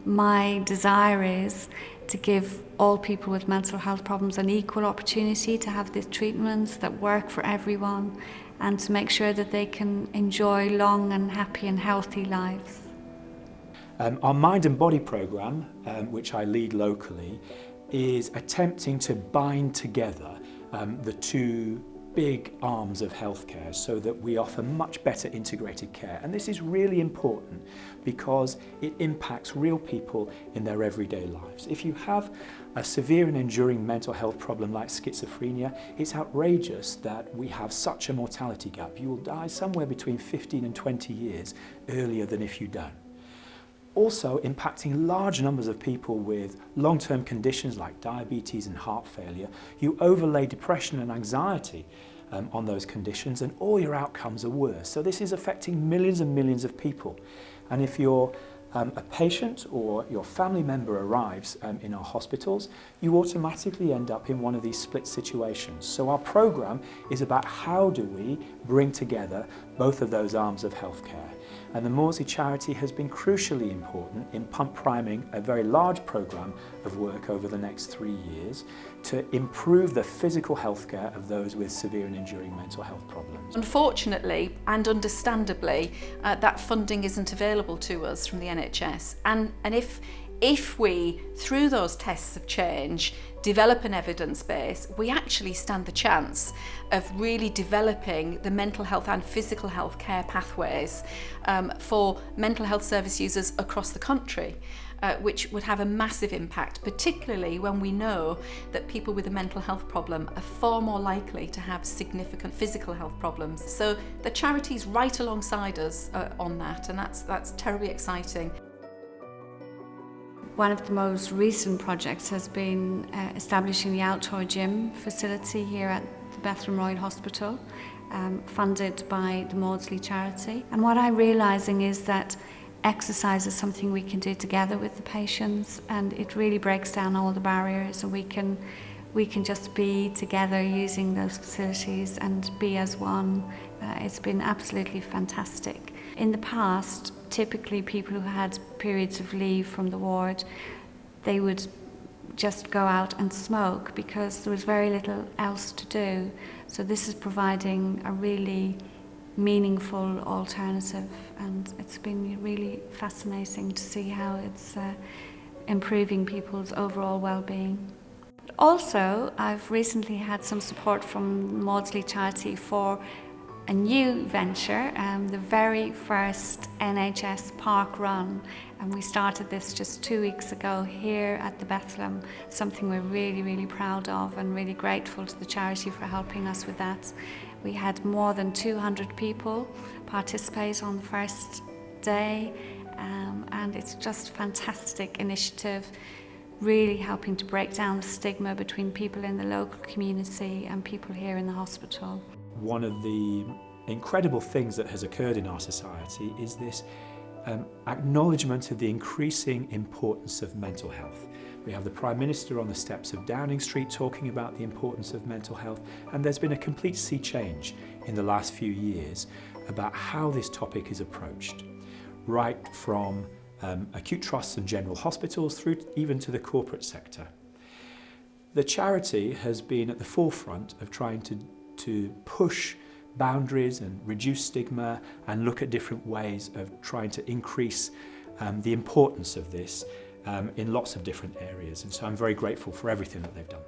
My desire is to give all people with mental health problems an equal opportunity to have the treatments that work for everyone, and to make sure that they can enjoy long and happy and healthy lives. Our Mind and Body programme, which I lead locally, is attempting to bind together the two big arms of healthcare so that we offer much better integrated care. And this is really important because it impacts real people in their everyday lives. If you have a severe and enduring mental health problem like schizophrenia, it's outrageous that we have such a mortality gap. You will die somewhere between 15 and 20 years earlier than if you don't. Also impacting large numbers of people with long-term conditions like diabetes and heart failure. You overlay depression and anxiety on those conditions and all your outcomes are worse. So this is affecting millions and millions of people. And if you're a patient or your family member arrives in our hospitals, you automatically end up in one of these split situations. So our programme is about how do we bring together both of those arms of healthcare. And the Maudsley Charity has been crucially important in priming a very large programme of work over the next 3 years to improve the physical healthcare of those with severe and enduring mental health problems. Unfortunately and understandably, that funding isn't available to us from the NHS. And if we, through those tests of change, develop an evidence base, we actually stand the chance of really developing the mental health and physical health care pathways for mental health service users across the country, which would have a massive impact, particularly when we know that people with a mental health problem are far more likely to have significant physical health problems. So the charity's right alongside us on that, and that's terribly exciting. One of the most recent projects has been establishing the outdoor gym facility here at the Bethlem Royal Hospital, funded by the Maudsley Charity. And what I'm realising is that exercise is something we can do together with the patients, and it really breaks down all the barriers, and we can just be together using those facilities and be as one. It's been absolutely fantastic. In the past, typically people who had periods of leave from the ward, they would just go out and smoke because there was very little else to do. So this is providing a really meaningful alternative, and it's been really fascinating to see how it's improving people's overall well-being. Also, I've recently had some support from Maudsley Charity for a new venture, the very first NHS park run, and we started this just 2 weeks ago here at the Bethlem, something we're really proud of and really grateful to the charity for helping us with that. We had more than 200 people participate on the first day, and it's just a fantastic initiative, really helping to break down the stigma between people in the local community and people here in the hospital. One of the incredible things that has occurred in our society is this acknowledgement of the increasing importance of mental health. We have the Prime Minister on the steps of Downing Street talking about the importance of mental health, and there's been a complete sea change in the last few years about how this topic is approached, right from acute trusts and general hospitals through even to the corporate sector. The charity has been at the forefront of trying to push boundaries and reduce stigma and look at different ways of trying to increase the importance of this in lots of different areas. And so I'm very grateful for everything that they've done.